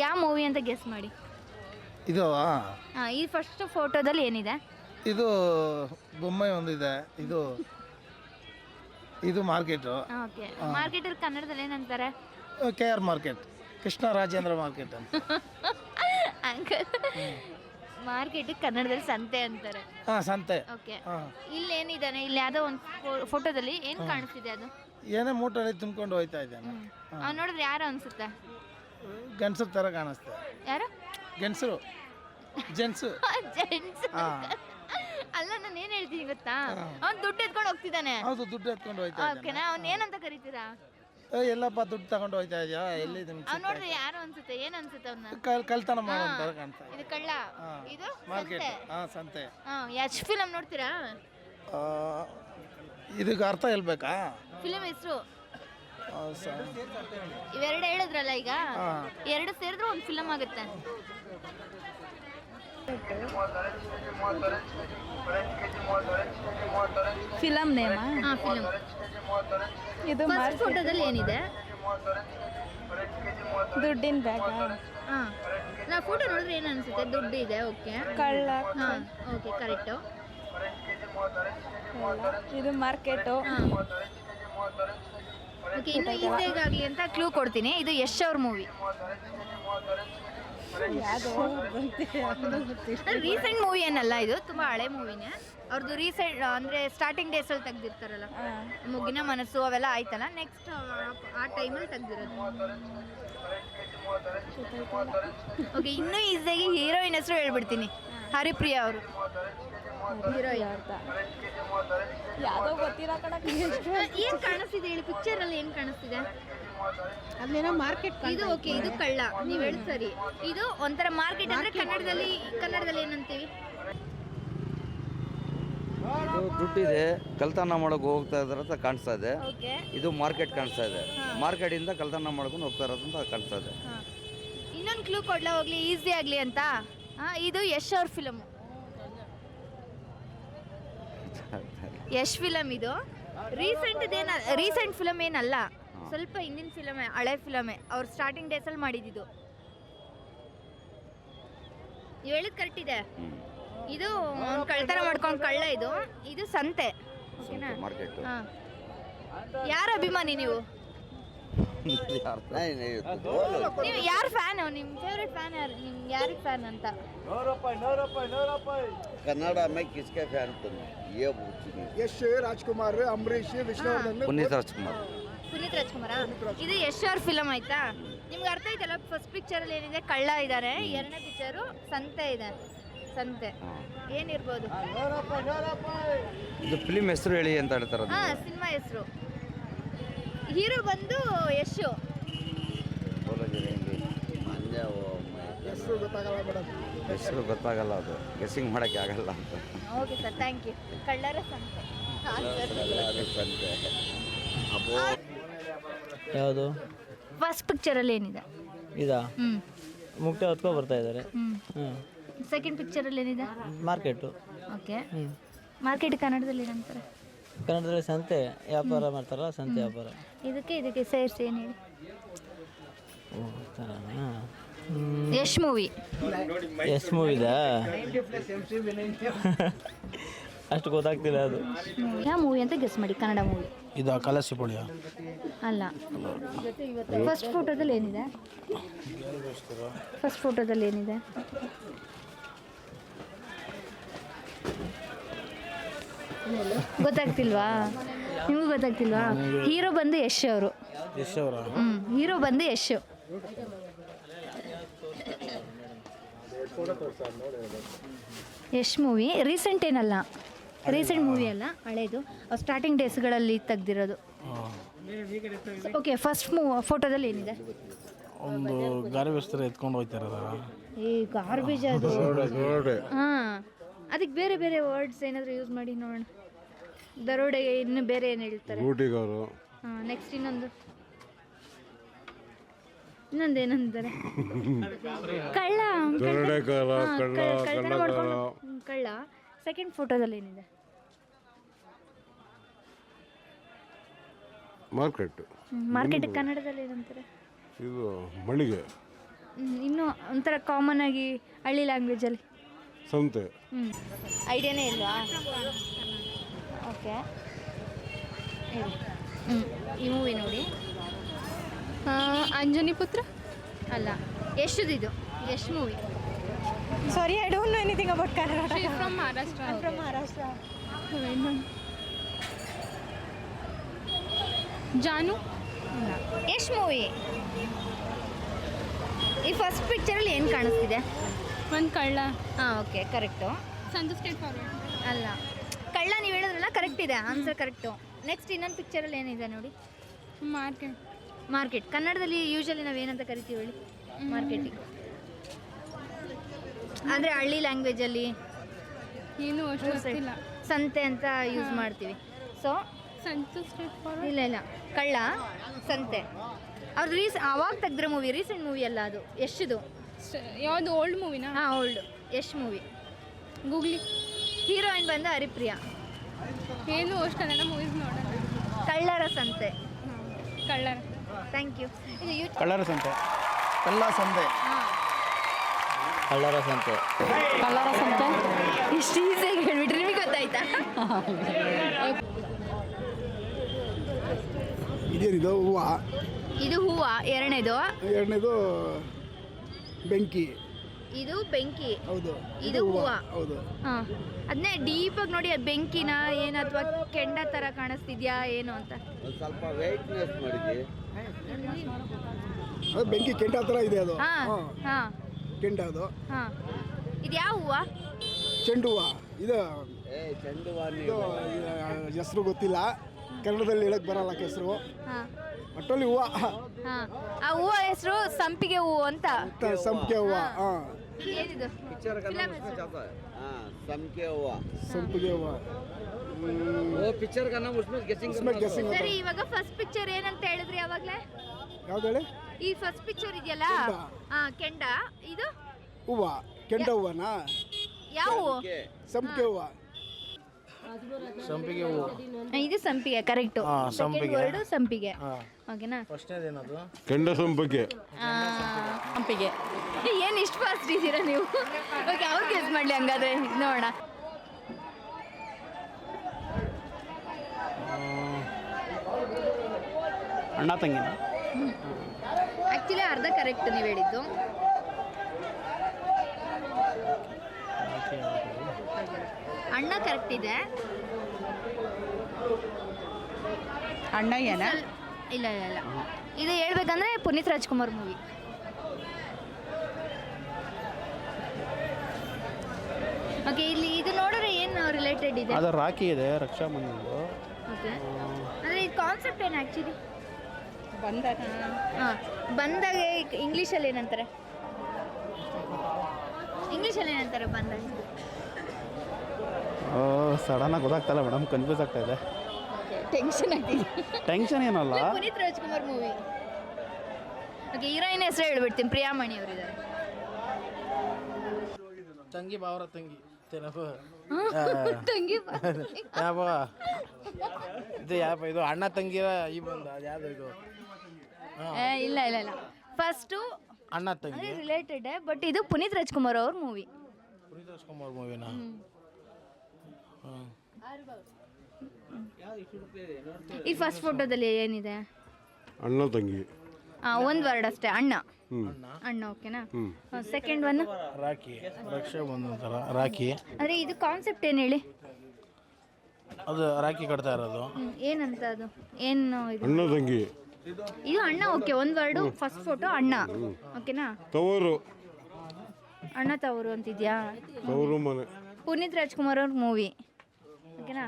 ಯಾವ ಮೂವಿ ಅಂತ ಗೆಸ್ ಮಾಡಿ. ಇದು ಈ ಫಸ್ಟ್ ಫೋಟೋದಲ್ಲಿ ಏನಿದೆ? ಇದು ಬೊಮ್ಮೆ ಒಂದಿದೆ. ಇದು ಇದು ಮಾರ್ಕೆಟು. ಓಕೆ, ಮಾರ್ಕೆಟಲ್ಲಿ ಕನ್ನಡದಲ್ಲಿ ಏನಂತಾರೆ? K R market, Krishna Rajendra market ಅಂತ. ಮಾರ್ಕೆಟ್ ಕನ್ನಡದಲ್ಲಿ ಸಂತೆ ಅಂತಾರೆ. ಸಂತೆ. ಓಕೆ, ಇಲ್ಲಿ ಏನಿದಾನೆ? ಇಲ್ಲಿ ಯಾವುದೋ ಒಂದು ಫೋಟೋದಲ್ಲಿ ಏನು ಕಾಣಿಸ್ತಿದೆ? ಅದು ಏನೇ ಮೂಟಲ್ಲಿ ತುಂಬಿಕೊಂಡು ಹೋಯ್ತಾ ಇದ್ದಾನೆ. ನೋಡಿದ್ರೆ ಯಾರು ಅನ್ಸುತ್ತೆ? ಗಂಡಸರ ಥರ ಕಾಣಿಸ್ತೆ. ಯಾರು? ಗಂಡಸರು, ಜೆಂಟ್ಸು. ಜೆಂಟ್ಸ್ ಅಲ್ಲ, ನಾನು ಏನು ಹೇಳ್ತೀನಿ ಗೊತ್ತಾ? ಅವ್ನು ದುಡ್ಡು ಎತ್ಕೊಂಡು ಹೋಗ್ತಿದ್ದಾನೆ. ಹೌದು, ದುಡ್ಡು ಎತ್ಕೊಂಡು ಹೋಯ್ತಾ ಓಕೆನಾ? ಅವ್ನು ಏನಂತ ಕರಿತೀರಾ? ಎಲ್ಲಪ್ಪ ದುಡ್ಡು ತಗೊಂಡು ಹೋಯ್ತಾ ಇದೆಯಾ? ಎಲ್ಲಿ ಅವ್ನು ನೋಡಿದ್ರೆ ಯಾರು ಅನ್ಸುತ್ತೆ? ಏನು ಅನ್ಸುತ್ತೆ ಅವ್ನ? ಕಳ್ತನ ಮಾಡೋ ಥರ ಕಾಣ್ತಾ. ಇದು ಕಳ್ಳ, ಇದು ಮಾರ್ಕೆಟ್. ಸಂತೆ. ಯಶ್ ಫಿಲಮ್ ನೋಡ್ತೀರಾ? ಇದಕ್ಕೆ ಅರ್ಥ ಹೇಳ್ಬೇಕಾ? ಫಿಲಮ್ ಹೆಸರು ಇವೆರಡು ಹೇಳಿದ್ರಲ್ಲ, ಈಗ ಎರಡು ಸೇರಿದ್ರೆ ಒಂದು ಫಿಲಮ್ ಆಗುತ್ತೆ. ಫಿಲಮ್ ನೇಮಾ? ಫಿಲಮ್. ಇದು ಫಸ್ಟ್ ಫೋಟೋದಲ್ಲಿ ಏನಿದೆ? ದುಡ್ಡಿನ ಬ್ಯಾಗ. ನಾ ಫೋಟೋ ನೋಡಿದ್ರೆ ಏನು ಅನ್ಸುತ್ತೆ? ದುಡ್ಡು ಇದೆ. ಓಕೆ, ಕಳ್ಳ. Okay, correct. ಇದು ಮಾರ್ಕೆಟು. ಓಕೆ, ಇನ್ನು ಈಸಿಯಾಗಿ ಆಗಲಿ ಅಂತ ಕ್ಲೂ ಕೊಡ್ತೀನಿ. ಇದು ಯಶ್ ಅವ್ರ ಮೂವಿ. ರೀಸೆಂಟ್ ಮೂವಿ ಏನಲ್ಲ, ಇದು ತುಂಬಾ ಹಳೆ ಮೂವಿನೇ. ಅವ್ರದ್ದು ರೀಸೆಂಟ್ ಅಂದರೆ ಸ್ಟಾರ್ಟಿಂಗ್ ಡೇಸಲ್ಲಿ ತೆಗ್ದಿರ್ತಾರಲ್ಲ, ಮುಗಿನ ಮನಸ್ಸು ಅವೆಲ್ಲ ಆಯ್ತಲ್ಲ, ನೆಕ್ಸ್ಟ್ ಆ ಟೈಮಲ್ಲಿ ತೆಗ್ದಿರೋದು. ಓಕೆ, ಇನ್ನೂ ಈಸಿಯಾಗಿ ಹೀರೋಯಿನ್ ಹೆಸರು ಹೇಳ್ಬಿಡ್ತೀನಿ. ಹರಿಪ್ರಿಯಾ ಅವರು ಹೀರೋಯಿನ್. ಯಾವುದೋ ಗೊತ್ತಿರೋ ಕಡೆ ಏನು ಕಾಣಿಸ್ತಿದೆ ಹೇಳಿ? ಪಿಕ್ಚರಲ್ಲಿ ಏನು ಕಾಣಿಸ್ತಿದೆ? ಅಲ್ಲೇನೋ ಮಾರ್ಕೆಟ್. ಇದು ಓಕೆ, ಇದು ಕಳ್ಳ, ನೀವು ಹೇಳಿ ಸರಿ. ಇದು ಒಂಥರ ಮಾರ್ಕೆಟ್ ಅಂದ್ರೆ ಕನ್ನಡದಲ್ಲಿ ಏನಂತೀವಿ? ಇದು ದುಡ್ಡಿದೆ, ಕಳ್ತನ ಮಾಡೋಕೆ ಹೋಗ್ತಾ ಇದಾರೆ ಅಂತ ಕಾಣಿಸ್ತಾ ಇದೆ. ಓಕೆ, ಇದು ಮಾರ್ಕೆಟ್ ಕಾಣಿಸ್ತಾ ಇದೆ. ಮಾರ್ಕೆಟ್ ಇಂದ ಕಳ್ತನ ಮಾಡ್ಕೊಂಡು ಹೋಗ್ತಾ ಇರೋದು ಅಂತ ಕಾಣಿಸ್ತಾ ಇದೆ. ಇನ್ನೊಂದು ಕ್ಲೂ ಕೊಡ್ಲಾ ಹೋಗ್ಲಿ, ಈಸಿ ಆಗ್ಲಿ ಅಂತ? ಇದು ಯಶ್ ಅವ್ರ ಫಿಲಮ್. ಯಶ್ ಫಿಲಮ್ ಇದು. ರೀಸೆಂಟ್ ಫಿಲಮ್ ಏನಲ್ಲ, ಸ್ವಲ್ಪ ಹಿಂದಿನ ಫಿಲಮೇ, ಹಳೆ ಫಿಲಮೇ. ಅವ್ರು ಸ್ಟಾರ್ಟಿಂಗ್ ಡೇಸಲ್ಲಿ ಮಾಡಿದ್ದು. ನೀವು ಹೇಳಿದ್ ಕರೆಕ್ಟ್ ಇದೆ. ಇದು ಕಳ್ತನ ಮಾಡ್ಕೊಂಡು ಕಳ್ಳ. ಇದು ಸಂತೆ. ಮಾರ್ಕೆಟ್. ಯಾರ ಅಭಿಮಾನಿ ನೀವು? ನೀವು ಯಾರು ಫ್ಯಾನ್? ನಿಮ್ಮ ಫೇವ್ರೆಟ್ ಫ್ಯಾನ್ ಯಾರು? ನಿಮ್ಗೆ ಯಾರಿಗೆ ಫ್ಯಾನ್ ಅಂತ? ಕನ್ನಡ में किसके फैन तुम? ये ಯಶ್, ರಾಜ್ಕುಮಾರ್, ಅಂಬರೀಷ್, ವಿಷ್ಣುವರ್ಧನ್, ಪುನೀತ್ ರಾಜ್ಕುಮಾರ್. ಪುನೀತ್ ರಾಜ್ಕುಮಾರ. ಇದು ಯಶ್ ಅವ್ರ ಫಿಲಮ್ ಆಯ್ತಾ? ನಿಮ್ಗೆ ಅರ್ಥ ಆಯ್ತಲ್ಲ? ಫಸ್ಟ್ ಪಿಕ್ಚರಲ್ಲಿ ಏನಿದೆ? ಕಳ್ಳ ಇದ್ದಾರೆ. ಎರಡನೇ ಪಿಕ್ಚರು ಸಂತೆ ಇದೆ. ಸಂತೆ ಏನಿರ್ಬೋದು? ಇದು ಫಿಲ್ಮ್ ಹೆಸರು ಹೇಳಿ ಅಂತ ಹೇಳ್ತಾರೆ. ಸಿನಿಮಾ ಹೆಸರು. ಹೀರೋ ಬಂದು ಯಶ್. ಹೆಸರು ಗೊತ್ತಾಗಲ್ಲ ಮೇಡಮ್. ಹೆಸರು ಗೊತ್ತಾಗಲ್ಲ, ಅದು ಗೆಸ್ಸಿಂಗ್ ಮಾಡೋಕ್ಕೆ ಆಗಲ್ಲ ಅಂತ. Okay sir, thank you. ಕಳ್ಳರ ಸಂತೆ. ಯಾವುದು? ಫಸ್ಟ್ ಪಿಕ್ಚರಲ್ಲಿ ಏನಿದೆ? ಇದಾ ಮುಕ್ತ ಹೊತ್ಕೊ ಬರ್ತಾ ಇದ್ದಾರೆ. ಸೆಕೆಂಡ್ ಪಿಕ್ಚರಲ್ಲಿ ಏನಿದೆ? ಮಾರ್ಕೆಟು. ಓಕೆ, ಮಾರ್ಕೆಟ್ ಕನ್ನಡದಲ್ಲಿ ಏನಂತಾರೆ? ಕನ್ನಡದಲ್ಲಿ ಸಂತೆ ವ್ಯಾಪಾರ ಮಾಡ್ತಾರಲ್ಲ, ಸಂತೆ ವ್ಯಾಪಾರ. ಇದಕ್ಕೆ ಸೇರಿಸಿ ಏನು ಹೇಳಿ? ಯಶ್ ಮೂವಿ. ಎಷ್ಟು ಮೂವಿದಾ? ಅಷ್ಟು ಗೊತ್ತಾಗ್ತಿಲ್ಲ ಅದು. ಯಾವ ಮೂವಿ ಅಂತ ಗೆಸ್ ಮಾಡಿ. ಕನ್ನಡ ಮೂವಿ. ಇದು ಕಲಸಿಪುಳಿಯ ಅಲ್ಲ. ಫಸ್ಟ್ ಫೋಟೋದಲ್ಲಿ ಏನಿದೆ? ಫಸ್ಟ್ ಫೋಟೋದಲ್ಲಿ ಏನಿದೆ? ಗೊತ್ತಾಗ್ತಿಲ್ವಾ? ನಿಮಗೂ ಗೊತ್ತಾಗ್ತಿಲ್ವಾ? ಹೀರೋ ಬಂದು ಯಶ್ ಅವರು. ಹೀರೋ ಬಂದು ಯಶ್. ಯಶ್ ಮೂವಿ ರೀಸೆಂಟ್ ಏನಲ್ಲ, ರೀಸೆಂಟ್ ಮೂವಿ ಅಲ್ಲ, ಹಳೇದು. ಸ್ಟಾರ್ಟಿಂಗ್ ಡೇಸ್ಗಳಲ್ಲಿ ತೆಗ್ದಿರೋದು. ಓಕೆ, ಫಸ್ಟ್ ಫೋಟೋದಲ್ಲಿ ಏನಿದೆ? ಒಂದು ಗಾರ್ಬೇಜ್ ಥರ ಎತ್ಕೊಂಡು ಹೋಗ್ತಾರಲ್ಲ. ಗಾರ್ಬೇಜ್ ಅದು. ಅದಕ್ಕೆ ಬೇರೆ ಬೇರೆ ವರ್ಡ್ಸ್ ಏನಾದರೂ ಯೂಸ್ ಮಾಡಿ ನೋಡೋಣ. ದರೋಡೆಗೆ ಇನ್ನು ಬೇರೆ ಏನು ಹೇಳ್ತಾರೆ? ನೆಕ್ಸ್ಟ್ ಇನ್ನೊಂದೇನಂತಾರೆ? ಕಳ್ಳ. ಕಳ್ಳ. ಸೆಕೆಂಡ್ ಫೋಟೋದಲ್ಲಿ ಏನಿದೆ? ಮಾರ್ಕೆಟ್. ಮಾರ್ಕೆಟ್ ಕನ್ನಡದಲ್ಲಿ ಏನಂತಾರೆ? ಇದು ಮಳಿಗೆ. ಇನ್ನು ಒಂಥರ ಕಾಮನ್ ಆಗಿ ಹಳ್ಳಿ ಲ್ಯಾಂಗ್ವೇಜಲ್ಲಿ ಸಂತೆ. ಐಡಿಯಾನೇ ಇಲ್ವಾ? ಓಕೆ, ಈ ಮೂವಿ ನೋಡಿ. ಅಂಜನಿ ಪುತ್ರ. ಅಲ್ಲ, ಯಶ್ದಿದು, Yash movie. Sorry, I don't know anything about Kannada. From Maharashtra. From Maharashtra. Janu. Yash movie. ಈ ಫಸ್ಟ್ ಪಿಕ್ಚರಲ್ಲಿ ಏನು ಕಾಣಿಸ್ತಿದೆ? ಒಂದು ಕಳ್ಳ. ಹಾಂ, okay, correct. Sanju straightforward. ಅಲ್ಲ, ಕಳ್ಳ ನೀವು ಹೇಳಿದ್ರಲ್ಲ, ಕರೆಕ್ಟ್ ಇದೆ, ಆನ್ಸರ್ ಕರೆಕ್ಟು. ನೆಕ್ಸ್ಟ್ ಇನ್ನೊಂದು ಪಿಕ್ಚರಲ್ಲಿ ಏನಿದೆ ನೋಡಿ? ಮಾರ್ಕೆಟ್. ಮಾರ್ಕೆಟ್. ಕನ್ನಡದಲ್ಲಿ ಯೂಶಲಿ ನಾವು ಏನಂತ ಕರಿತೀವಿ ಹೇಳಿ? ಮಾರ್ಕೆಟಿಂಗ್. ಅಂದರೆ ಹಳ್ಳಿ ಲ್ಯಾಂಗ್ವೇಜಲ್ಲಿ ಏನು ಅಷ್ಟು ಗೊತ್ತಿಲ್ಲ. ಸಂತೆ ಅಂತ ಯೂಸ್ ಮಾಡ್ತೀವಿ. So Sanju state forward. ಇಲ್ಲ, ಕಳ್ಳ, ಸಂತೆ. ಅವ್ರದ್ದು ಅವಾಗ ತೆಗ್ದ್ರೆ ಮೂವಿ, ರೀಸೆಂಟ್ ಮೂವಿ ಅಲ್ಲ ಅದು, ಯಶ್ದು. ಯಾವುದು ಓಲ್ಡ್ ಮೂವಿನಾ? ಹಾಂ, old Yash movie. Googly. Heroine ಬಂದು ಹರಿಪ್ರಿಯಾ. ಏನು ಅಷ್ಟು ಕನ್ನಡ ಮೂವೀಸ್ ನೋಡೋಣ. ಕಳ್ಳರ ಸಂತೆ. ಕಳ್ಳರ. Thank you. ಇದು ಕಳ್ಳರ ಸಂತೆ. ಕಲ್ಲ ಸಂತೆ. ಕಳ್ಳರ ಸಂತೆ. ಕಳ್ಳರ ಸಂತೆ. ಇಷ್ಟು ಈಸಿಯಾಗಿ ಹೇಳ್ಬಿಟ್ರಿ, ನಿಮಗೆ ಗೊತ್ತಾಯ್ತಾ? ಇದೇನಿದು ಹೂವು? ಇದು ಹೂವು ಎರಡನೇದು. ಎರಡನೇದು ಬೆಂಕಿ. ಇದು ಬೆಂಕಿ. ಹೌದು. ಇದು ಹೂವು. ಹೌದು. ಹಾಂ, ಅದನ್ನೇ ಡೀಪಾಗಿ ನೋಡಿ, ಅದು ಬೆಂಕಿನ ಏನು ಅಥವಾ ಕೆಂಡ ಥರ ಕಾಣಿಸ್ತಿದ್ಯಾ ಏನು ಅಂತ. ಒಂದು ಸ್ವಲ್ಪ ವೆಯ್ಟ್ನೆಸ್ ಮಾಡಿದ್ವಿ. ಅದು ಬೆಂಕಿ ಕೆಂಡ ಥರ ಇದೆ ಅದು. ಹಾಂ ಹಾಂ ಕೆಂಡ ಅದು. ಹಾಂ. ಇದು ಯಾವ ಹೂವು? ಚೆಂಡು ಹೂವು. ಇದು ಚೆಂಡು ಇದು ಹೆಸರು ಗೊತ್ತಿಲ್ಲ, ಕನ್ನಡದಲ್ಲಿ ಹೇಳಕ್ ಬರಲ್ಲ ಹೆಸರು. ಹಾಂ ಒಟ್ಟಲ್ಲಿ ಹೂವು. ಹಾಂ, ಆ ಹೂವು ಹೆಸರು ಸಂಪಿಗೆ ಹೂವು ಅಂತ. ಸಂಪಿಗೆ ಹೂವು. ಹಾಂ, ಏನಿದು? ಸಂಪಿಗೆ ಹೂವು. ಸಂಪಿಗೆ ಹೂವು. ಪಿಕ್ಚರ್ का नाम उसमें गेसिंग ಗೆಸ್ಸಿಂಗ್. ಸರಿ, ಇವಾಗ ಫಸ್ಟ್ ಪಿಕ್ಚರ್ ಏನಂತ ಹೇಳಿದ್ರಿ ಯಾವಾಗಲೇ? ಯಾವ್ದು ಹೇಳಿ? ಈ ಫಸ್ಟ್ ಪಿಕ್ಚರ್ ಇದೆಯಲ್ಲ, ಹಾಂ, ಕೆಂಡ. ಇದು ಹೂವು. ಕೆಂಡ ಹೂವನಾ? ಯಾವ ಹೂವು? ಸಂಪಿಗೆ ಹೂವು. ಸಂಪಿಗೆ ಹೂವು. ಇದು ಸಂಪಿಗೆ, ಕರೆಕ್ಟು. ಸಂಪಿಗೆ. ವರ್ಡು ಸಂಪಿಗೆ. ಹಾಂ, ಓಕೆನಾ? ಫಸ್ಟ್ನೇದೇನದು? ಕೆಂಡ ಸಂಪಿಗೆ. ಸಂಪಿಗೆ. ಏನು ಇಷ್ಟು ಫಾಸ್ಟ್ ಇದ್ದೀರಾ ನೀವು? ಓಕೆ, ಅವ್ರು ಗೆಸ್ ಮಾಡಲಿ ಹಂಗಾದ್ರೆ, ನೋಡೋಣ. ಅಣ್ಣ ತಂಗಿನ? ಆ್ಯಕ್ಚುಲಿ ಅರ್ಧ ಕರೆಕ್ಟ್ ನೀವು ಹೇಳಿದ್ದು. ಅಣ್ಣ ಕರೆಕ್ಟ್ ಇದೆ. ಅಣ್ಣ ಏನ? ಇಲ್ಲ ಇಲ್ಲ ಇಲ್ಲ, ಇದು ಹೇಳ್ಬೇಕಂದ್ರೆ ಪುನೀತ್ ರಾಜ್ಕುಮಾರ್ ಮೂವಿ. ಓಕೆ, ಇಲ್ಲಿ ಇದು ನೋಡಿದ್ರೆ ಏನು ರಿಲೇಟೆಡ್ ಇದೆ? ಅದು ರಾಖಿ ಇದೆ, ರಕ್ಷಾಬಂಧನದು. ಓಕೆ, ಅಂದರೆ ಇದು ಕಾನ್ಸೆಪ್ಟ್ ಏನು ಆ್ಯಕ್ಚುಲಿ? ಬಂದಾಗ. ಹಾಂ, ಬಂದಾಗ ಇಂಗ್ಲೀಷಲ್ಲಿ ಏನಂತಾರೆ? ಇಂಗ್ಲೀಷಲ್ಲಿ ಏನಂತಾರೆ ಬಂದಾಗ? ಸಡನ್ನಾಗಿ ಗೊತ್ತಾಗ್ತಲ್ಲ ಮೇಡಮ್, ಕನ್ಫ್ಯೂಸ್ ಆಗ್ತಾ ಇದೆ. ಟೆನ್ಷನ್ ಆಗ್ತಿದೆ. ಟೆನ್ಷನ್ ಏನಲ್ಲ. Puneeth Rajkumar movie. Okay, heroine ಹೆಸರು ಹೇಳ್ಬಿಡ್ತೀನಿ, ಪ್ರಿಯಾಮಣಿ ಅವರಿದ್ದಾರೆ. ತಂಗಿ ಬಾವರ ತಂಗಿ. ತಂಗಿ ಯಾವ ಇದು? ಯಾವ ಇದು? ಅಣ್ಣ ತಂಗಿರ ಈ ಬಂದ ಅದು ಯಾವುದು ಇದು? ಇಲ್ಲ ಇಲ್ಲ ಇಲ್ಲ, ಫಸ್ಟು ಅಣ್ಣ ತಂಗಿ ರಿಲೇಟೆಡ್, ಬಟ್ ಇದು ಪುನೀತ್ ರಾಜ್ಕುಮಾರ್ ಅವ್ರ ಮೂವಿ. ಪುನೀತ್ ರಾಜ್ಕುಮಾರ್ ಮೂವಿನಾ? ಈ ಫಸ್ಟ್ ಫೋಟೋದಲ್ಲಿ ಏನಿದೆ? ಅಣ್ಣ ತಂಗಿ. ಒಂದು ವರ್ಡ್ ಅಷ್ಟೇ, ಅಣ್ಣ. ಅಣ್ಣ, ಓಕೆನಾ? Second one rakhi. ರಕ್ಷಾಬಂಧನ ಥರ ರಾಖಿ. ಅಂದರೆ ಇದು ಕಾನ್ಸೆಪ್ಟ್ ಏನು ಹೇಳಿ? ಅದು ರಾಖಿ ಕಟ್ತಾ ಇರೋದು. ಏನಂತ ಅದು? ಏನು ಇದು? ಅಣ್ಣ ತಂಗಿ. ಇದು ಅಣ್ಣ, ಓಕೆ, ಒಂದು ವರ್ಡು. ಫಸ್ಟ್ ಫೋಟೋ ಅಣ್ಣ, ಓಕೆನಾ? ತವರು. ಅಣ್ಣ ತವರು ಅಂತಿದ್ಯಾ? ತವರು ಮನೆ. ಪುನೀತ್ ರಾಜ್ಕುಮಾರ್ ಅವ್ರ ಮೂವಿ, ಓಕೆನಾ?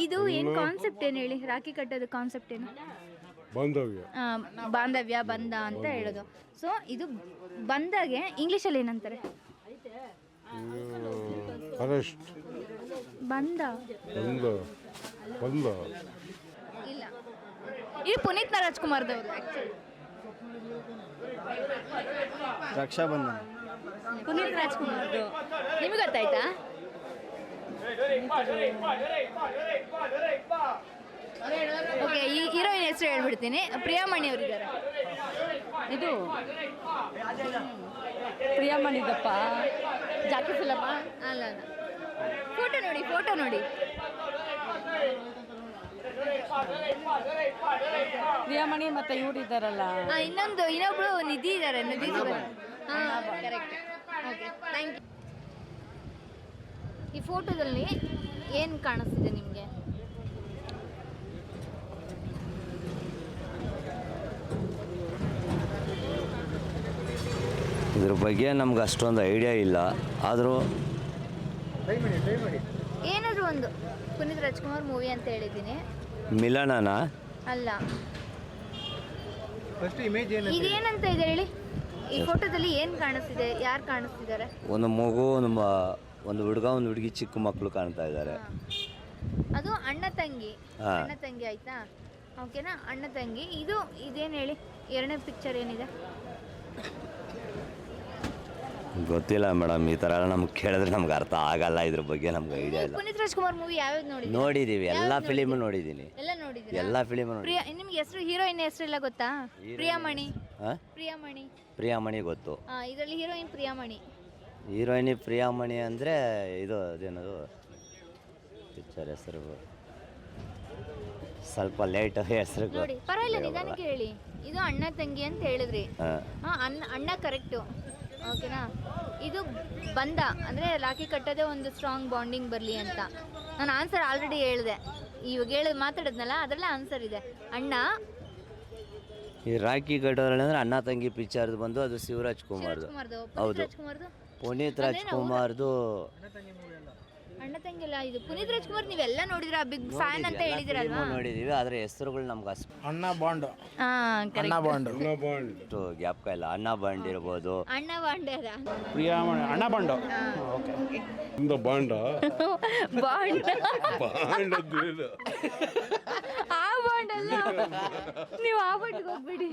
ಇದು ಏನು ಕಾನ್ಸೆಪ್ಟ್ ಏನು ಹೇಳಿ? ರಾಖಿ ಕಟ್ಟೋದು ಕಾನ್ಸೆಪ್ಟ್ ಏನು? ಬಾಂಧವ್ಯ. ಬಾಂಧವ್ಯ, ಬಂಧ ಅಂತ ಹೇಳೋದು. ಸೊ ಇದು ಬಂದಾಗೆ ಇಂಗ್ಲೀಷಲ್ಲಿ ಏನಂತಾರೆ? ಅರೆಸ್ಟ್. ಬಂಧ. ಬಂದ. ಇಲ್ಲ, ಇದು ಪುನೀತ್ ರಾಜ್ಕುಮಾರ್ದವರು ಆ್ಯಕ್ಚುಲಿ. ರಕ್ಷಾಬಂಧನ. ಪುನೀತ್ ರಾಜ್ಕುಮಾರ್ದು. ನಿಮಗೆ ಗೊತ್ತಾಯ್ತಾ? ಓಕೆ, ಈ ಹೀರೋಯಿನ್ ಹೆಸರು ಹೇಳ್ಬಿಡ್ತೀನಿ, ಪ್ರಿಯಾಮಣಿ ಅವರಿದ್ದಾರೆ. ಇದು ಪ್ರಿಯಮಣಿದಪ್ಪ ಜಾಕಿ ಫಿಲಮ ಅಲ್ಲ ಅಲ್ಲ ಫೋಟೋ ನೋಡಿ ಫೋಟೋ ನೋಡಿ. ಪ್ರಿಯಮಣಿ ಮತ್ತೆ ಇವ್ರು ಇದ್ದಾರಲ್ಲ ಇನ್ನೊಬ್ಳು ನಿಧಿ ಇದ್ದಾರೆ. Nidhi correct. Okay thank you. ಈ ಫೋಟೋದಲ್ಲಿ ಏನು ಕಾಣಿಸ್ತಿದೆ ನಿಮಗೆ? ಇದ್ರ ಬಗ್ಗೆ ನಮ್ಗೆ ಅಷ್ಟೊಂದು ಐಡಿಯಾ ಇಲ್ಲ, ಆದರೂ ಏನಾದರೂ ಒಂದು ಪುನೀತ್ ರಾಜ್ಕುಮಾರ್ ಮೂವಿ ಅಂತ ಹೇಳಿದ್ದೀನಿ. ಮಿಲನನ ಅಲ್ಲ, ಇದೇನಂತ ಇದೆ ಹೇಳಿ? ಈ ಫೋಟೋದಲ್ಲಿ ಏನು ಕಾಣಿಸ್ತಿದೆ? ಯಾರು ಕಾಣಿಸ್ತಿದ್ದಾರೆ? ಒಂದು ಮಗು, ಒಂದು ಹುಡುಗ, ಒಂದು ಹುಡುಗಿ, ಚಿಕ್ಕ ಮಕ್ಕಳು ಕಾಣ್ತಾ ಇದ್ದಾರೆ. ಅದು ಅಣ್ಣ ತಂಗಿ. ಹಾ. ಅಣ್ಣ ತಂಗಿ ಆಯ್ತಾ? ಓಕೆನಾ, ಅಣ್ಣ ತಂಗಿ. ಇದೇನು ಹೇಳಿ? ಎರಡನೇ ಪಿಕ್ಚರ್ ಏನಿದೆ? ಗೊತ್ತಿಲ್ಲ ಮೇಡಮ್, ಈ ಥರ ಎಲ್ಲ ನಮ್ಗೆ ಕೇಳಿದ್ರೆ ನಮ್ಗೆ ಅರ್ಥ ಆಗಲ್ಲ, ಇದ್ರ ಬಗ್ಗೆ ನಮ್ಗೆ ಐಡಿಯಾ ಇಲ್ಲ. ಪುನೀತ್ ರಾಜ್ಕುಮಾರ್ ಮೂವಿ ಯಾವ್ಯಾವ್ದು ನೋಡಿದ್ದೀರಾ? ನೋಡಿದ್ದೀವಿ, ಎಲ್ಲ ಫಿಲಿಮು ನೋಡಿದ್ದೀನಿ. ಎಲ್ಲ ನೋಡಿದ್ದೀರಾ? ಎಲ್ಲ ಫಿಲಿಮು ನೋಡಿ. ನಿಮ್ಗೆ ಹೆಸರು, ಹೀರೋಯಿನ್ ಹೆಸರೆಲ್ಲ ಗೊತ್ತಾ? ಪ್ರಿಯಾಮಣಿ. ಹಾಂ, ಪ್ರಿಯಾಮಣಿ. ಪ್ರಿಯಾಮಣಿ ಗೊತ್ತು. ಇದರಲ್ಲಿ ಹೀರೋಯಿನ್ ಪ್ರಿಯಾಮಣಿ. ಹೀರೋಯಿನಿ ಪ್ರಿಯಾಮಣಿ ಅಂದರೆ ಇದು ಅದೇನದು ಪಿಕ್ಚರ್ ಹೆಸರು ಸ್ವಲ್ಪ ಲೇಟ್ ಹೆಸರು ನೋಡಿ, ಪರವಾಗಿಲ್ಲ, ನಿಧಾನಕ್ಕೆ ಹೇಳಿ. ಇದು ಅಣ್ಣ ತಂಗಿ ಅಂತ ಹೇಳಿದ್ರಿ. ಅಣ್ಣ ಕರೆಕ್ಟು. ಓಕೆನಾ. ಇದು ಬಂದ ಅಂದರೆ ರಾಖಿ ಕಟ್ಟೋದೇ ಒಂದು ಸ್ಟ್ರಾಂಗ್ ಬಾಂಡಿಂಗ್ ಬರಲಿ ಅಂತ. ನಾನು ಆನ್ಸರ್ ಆಲ್ರೆಡಿ ಹೇಳಿದೆ, ಇವಾಗ ಮಾತಾಡಿದ್ನಲ್ಲ ಅದರಲ್ಲೇ ಆನ್ಸರ್ ಇದೆ. ಅಣ್ಣ. ಈ ರಾಖಿ ಕಟ್ಟೋದ್ರಲ್ಲಿ ಅಂದರೆ ಅಣ್ಣ ತಂಗಿ ಪಿಕ್ಚರ್ದು ಬಂದು ಅದು ಶಿವರಾಜ್ ಕುಮಾರ್ದು. ಹೌದು, ಪುನೀತ್ ರಾಜ್ಕುಮಾರ್ದು ಅಣ್ಣ ತಂಗಿ ಅಲ್ಲ, ಇದು ಪುನೀತ್ ರಾಜ್ಕುಮಾರ್. ನೀವೆಲ್ಲ ನೋಡಿದ್ರ? ಬಿಗ್ ಫ್ಯಾನ್ ಅಂತ ಹೇಳಿದಿರಲ್ವಾ? ನೋಡಿದೀವಿ, ಆದರೆ ಹೆಸರುಗಳು ನಮ್ಗೆ ಅಣ್ಣ ಬಾಂಡ್. ಅಣ್ಣ ಬಾಂಡ್ ಅಷ್ಟು ಜ್ಞಾಪಕ ಇಲ್ಲ. ಅಣ್ಣ ಬಾಂಡ್ ಇರ್ಬೋದು. ಅಣ್ಣ ಬಾಂಡೆ ಅದ. ಪ್ರಿಯಾಮಣಿ ಅಣ್ಣ ಬಾಂಡು. ಬಾಂಡ ಬಾಂಡ್ ಬಾಂಡ್ ಅದು ಆ ಬಾಂಡ್ ಅಲ್ಲ, ನೀವು ಆ ಬಾಂಡ್ಗೆ ಹೋಗ್ಬಿಡಿ.